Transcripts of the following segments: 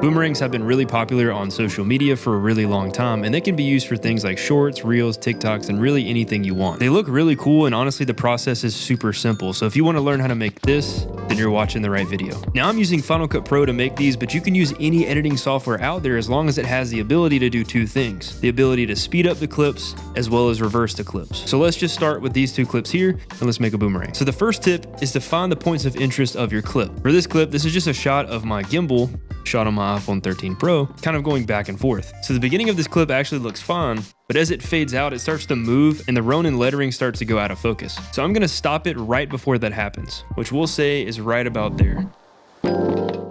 Boomerangs have been really popular on social media for a really long time, and they can be used for things like shorts, reels, TikToks, and really anything you want. They look really cool, and honestly, the process is super simple. So if you want to learn how to make this, then you're watching the right video. Now I'm using Final Cut Pro to make these, but you can use any editing software out there as long as it has the ability to do two things: the ability to speed up the clips as well as reverse the clips. So let's just start with these two clips here, and let's make a boomerang. So the first tip is to find the points of interest of your clip. For this clip, this is just a shot of my gimbal shot on my iPhone 13 Pro, kind of going back and forth. So the beginning of this clip actually looks fine, but as it fades out, it starts to move and the Ronin lettering starts to go out of focus. So I'm gonna stop it right before that happens, which we'll say is right about there.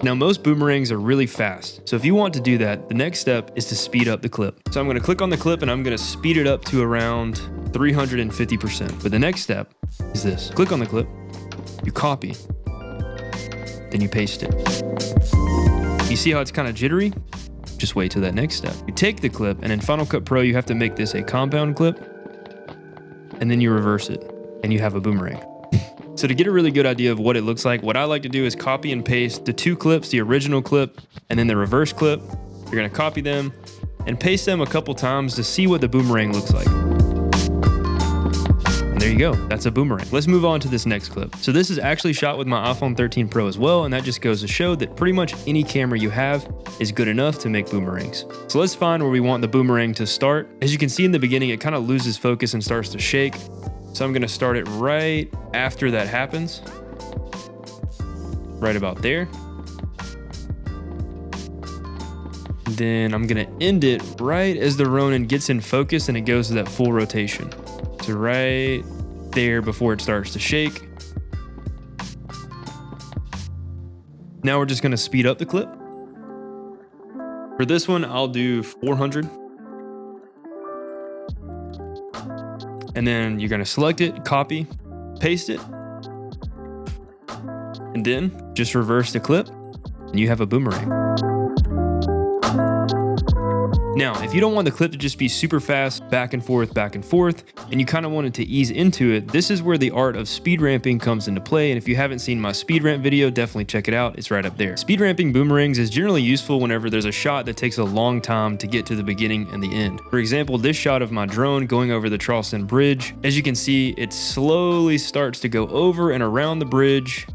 Now most boomerangs are really fast, so if you want to do that, the next step is to speed up the clip. So I'm gonna click on the clip and I'm gonna speed it up to around 350%. But the next step is this: click on the clip, you copy, then you paste it. You see how it's kind of jittery? Just wait till that next step. You take the clip, and in Final Cut Pro, you have to make this a compound clip, and then you reverse it, and you have a boomerang. So to get a really good idea of what it looks like, what I like to do is copy and paste the two clips, the original clip, and then the reverse clip. You're gonna copy them and paste them a couple times to see what the boomerang looks like. And there you go, that's a boomerang. Let's move on to this next clip. So this is actually shot with my iPhone 13 Pro as well, and that just goes to show that pretty much any camera you have is good enough to make boomerangs. So let's find where we want the boomerang to start. As you can see in the beginning, it kind of loses focus and starts to shake. So I'm gonna start it right after that happens, right about there. Then I'm gonna end it right as the Ronin gets in focus and it goes to that full rotation. So right there before it starts to shake. Now we're just gonna speed up the clip. For this one, I'll do 400. And then you're gonna select it, copy, paste it, and then just reverse the clip, and you have a boomerang. Now, if you don't want the clip to just be super fast, back and forth, and you kind of want it to ease into it, this is where the art of speed ramping comes into play. And if you haven't seen my speed ramp video, definitely check it out. It's right up there. Speed ramping boomerangs is generally useful whenever there's a shot that takes a long time to get to the beginning and the end. For example, this shot of my drone going over the Charleston Bridge, as you can see, it slowly starts to go over and around the bridge,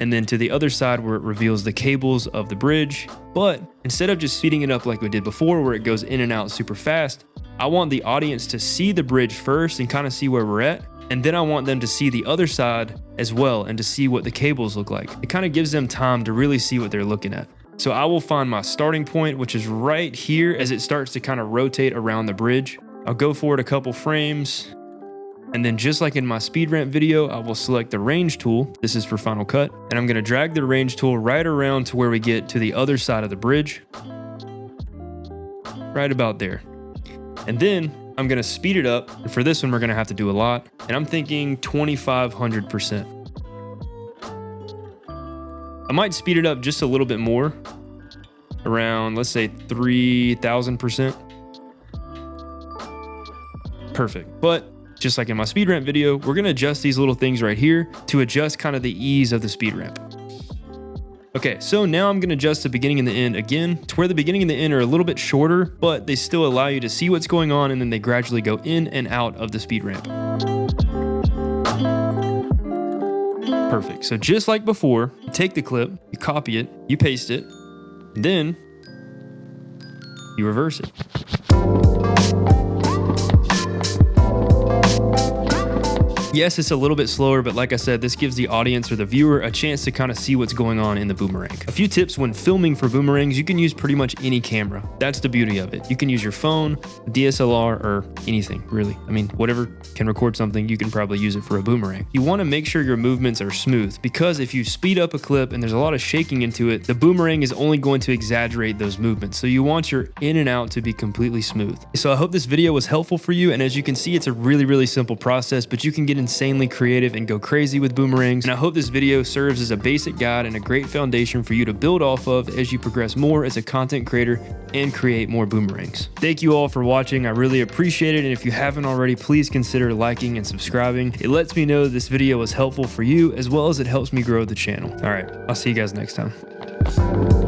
and then to the other side where it reveals the cables of the bridge. But instead of just speeding it up like we did before, where it goes in and out super fast, I want the audience to see the bridge first and kind of see where we're at. And then I want them to see the other side as well and to see what the cables look like. It kind of gives them time to really see what they're looking at. So I will find my starting point, which is right here as it starts to kind of rotate around the bridge. I'll go forward a couple frames. And then just like in my speed ramp video, I will select the range tool. This is for Final Cut. And I'm gonna drag the range tool right around to where we get to the other side of the bridge. Right about there. And then I'm gonna speed it up. And for this one, we're gonna have to do a lot. And I'm thinking 2,500%. I might speed it up just a little bit more. Around, let's say 3,000%. Perfect. But just like in my speed ramp video, we're gonna adjust these little things right here to adjust kind of the ease of the speed ramp. Okay, so now I'm gonna adjust the beginning and the end again to where the beginning and the end are a little bit shorter, but they still allow you to see what's going on, and then they gradually go in and out of the speed ramp. Perfect, so just like before, you take the clip, you copy it, you paste it, and then you reverse it. Yes, it's a little bit slower, but like I said, this gives the audience or the viewer a chance to kind of see what's going on in the boomerang. A few tips when filming for boomerangs: you can use pretty much any camera. That's the beauty of it. You can use your phone, DSLR, or anything, really. I mean, whatever can record something, you can probably use it for a boomerang. You want to make sure your movements are smooth, because if you speed up a clip and there's a lot of shaking into it, the boomerang is only going to exaggerate those movements. So you want your in and out to be completely smooth. So I hope this video was helpful for you, and as you can see, it's a really simple process, but you can get insanely creative and go crazy with boomerangs. And I hope this video serves as a basic guide and a great foundation for you to build off of as you progress more as a content creator and create more boomerangs. Thank you all for watching. I really appreciate it. And if you haven't already, please consider liking and subscribing. It lets me know this video was helpful for you, as well as it helps me grow the channel. All right, I'll see you guys next time.